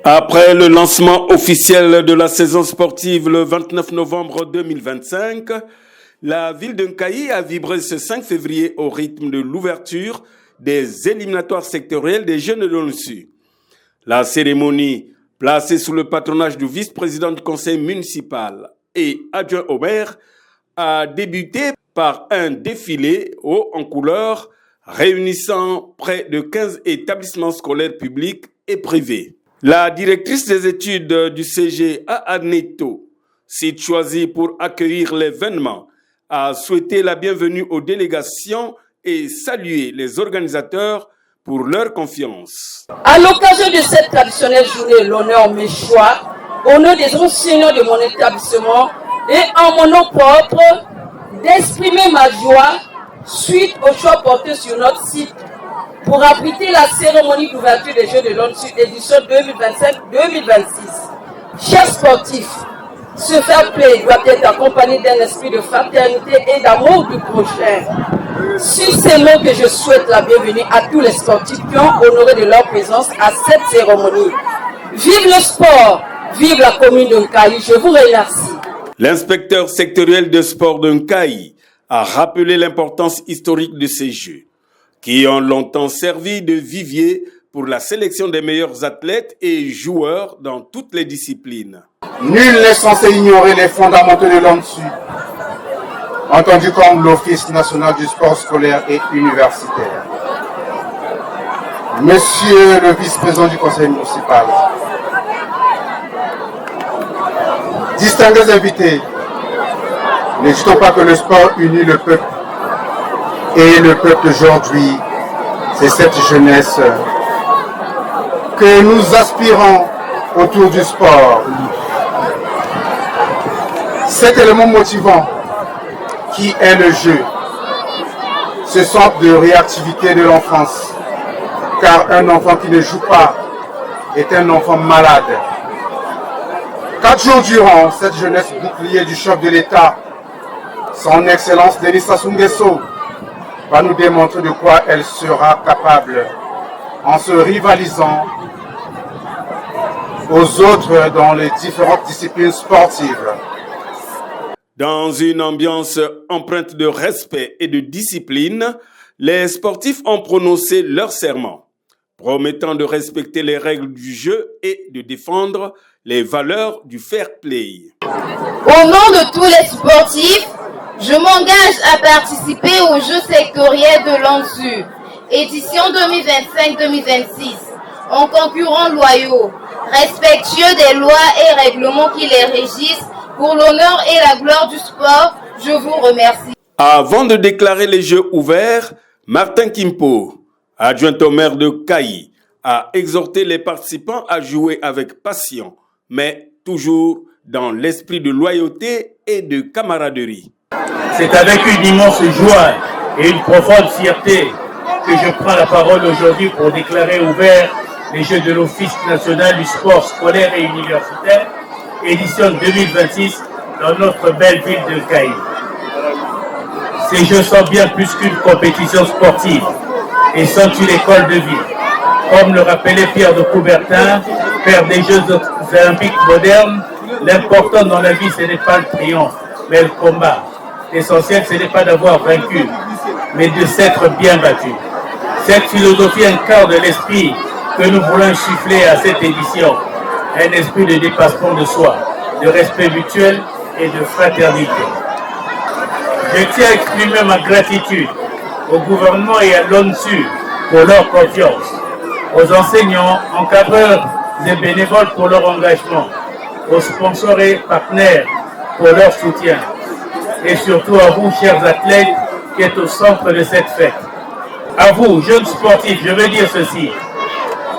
Après le lancement officiel de la saison sportive le 29 novembre 2025, la ville de Nkayi a vibré ce 5 février au rythme de l'ouverture des éliminatoires sectoriels des Jeux de l'ONUSU. La cérémonie, placée sous le patronage du vice-président du conseil municipal et adjoint au maire, a débuté par un défilé haut en couleurs réunissant près de 15 établissements scolaires publics et privés. La directrice des études du CG à Neto, site choisi pour accueillir l'événement, a souhaité la bienvenue aux délégations et salué les organisateurs pour leur confiance. À l'occasion de cette traditionnelle journée, l'honneur me choix, au nom des enseignants de mon établissement et en mon nom propre, d'exprimer ma joie suite au choix porté sur notre site pour abriter la cérémonie d'ouverture des Jeux de l'ONUSU édition 2025-2026. Chers sportifs, ce fair play doit être accompagné d'un esprit de fraternité et d'amour du prochain. Sur ces mots que je souhaite la bienvenue à tous les sportifs qui ont honoré de leur présence à cette cérémonie. Vive le sport, vive la commune de Nkayi, je vous remercie. L'inspecteur sectoriel de sport de Nkayi a rappelé l'importance historique de ces Jeux, qui ont longtemps servi de vivier pour la sélection des meilleurs athlètes et joueurs dans toutes les disciplines. Nul n'est censé ignorer les fondamentaux de l'ONUSU, entendu comme l'Office national du sport scolaire et universitaire. Monsieur le vice-président du conseil municipal, distingués invités, n'hésitons pas que le sport unit le peuple. Et le peuple d'aujourd'hui, c'est cette jeunesse que nous aspirons autour du sport. Cet élément motivant qui est le jeu, ce centre de réactivité de l'enfance, car un enfant qui ne joue pas est un enfant malade. 4 jours durant, cette jeunesse bouclier du chef de l'État, son Excellence Denis Sassou Nguesso, va nous démontrer de quoi elle sera capable en se rivalisant aux autres dans les différentes disciplines sportives. Dans une ambiance empreinte de respect et de discipline, les sportifs ont prononcé leur serment, promettant de respecter les règles du jeu et de défendre les valeurs du fair play. Au nom de tous les sportifs, je m'engage à participer aux Jeux sectoriels de l'ONUSU, édition 2025-2026, en concurrents loyaux, respectueux des lois et règlements qui les régissent, pour l'honneur et la gloire du sport. Je vous remercie. Avant de déclarer les Jeux ouverts, Martin Kimpo, adjoint au maire de Nkayi, a exhorté les participants à jouer avec passion, mais toujours dans l'esprit de loyauté et de camaraderie. C'est avec une immense joie et une profonde fierté que je prends la parole aujourd'hui pour déclarer ouverts les Jeux de l'Office national du sport scolaire et universitaire, édition 2026, dans notre belle ville de Nkayi. Ces Jeux sont bien plus qu'une compétition sportive et sont une école de vie. Comme le rappelait Pierre de Coubertin, père des Jeux olympiques modernes, l'important dans la vie, ce n'est pas le triomphe, mais le combat. L'essentiel, ce n'est pas d'avoir vaincu, mais de s'être bien battu. Cette philosophie incarne l'esprit que nous voulons insuffler à cette édition. Un esprit de dépassement de soi, de respect mutuel et de fraternité. Je tiens à exprimer ma gratitude au gouvernement et à l'ONUSU pour leur confiance, aux enseignants, encadreurs et bénévoles pour leur engagement, aux sponsors et partenaires pour leur soutien, et surtout à vous, chers athlètes, qui êtes au centre de cette fête. À vous, jeunes sportifs, je veux dire ceci.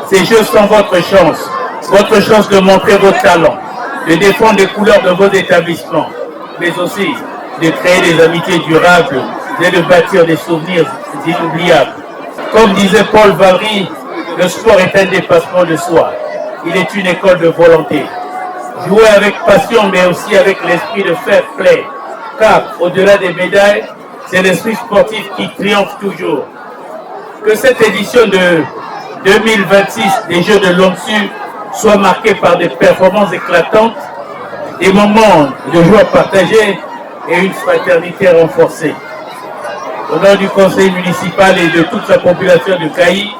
Ces Jeux sont votre chance de montrer vos talents, de défendre les couleurs de vos établissements, mais aussi de créer des amitiés durables et de bâtir des souvenirs inoubliables. Comme disait Paul Valéry, le sport est un dépassement de soi. Il est une école de volonté. Jouer avec passion, mais aussi avec l'esprit de fair play. Car, au-delà des médailles, c'est l'esprit sportif qui triomphe toujours. Que cette édition de 2026 des Jeux de l'ONUSU soit marqué par des performances éclatantes, des moments de joie partagée et une fraternité renforcée. Au nom du conseil municipal et de toute la population de Kayi,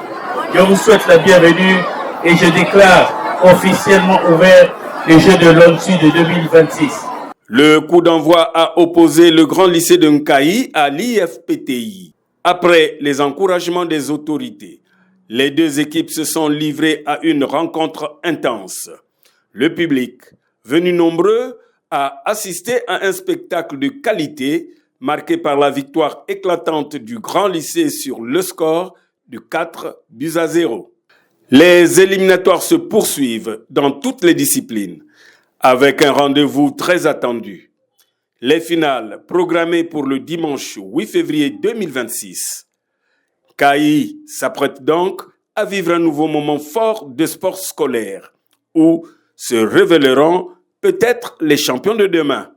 je vous souhaite la bienvenue et je déclare officiellement ouvert les Jeux de l'ONSU de 2026. Le coup d'envoi a opposé le grand lycée de Nkayi à l'IFPTI. Après les encouragements des autorités, les deux équipes se sont livrées à une rencontre intense. Le public, venu nombreux, a assisté à un spectacle de qualité marqué par la victoire éclatante du grand lycée sur le score de 4-0. Les éliminatoires se poursuivent dans toutes les disciplines, avec un rendez-vous très attendu. Les finales programmées pour le dimanche 8 février 2026. Kayi s'apprête donc à vivre un nouveau moment fort de sport scolaire, où se révéleront peut-être les champions de demain.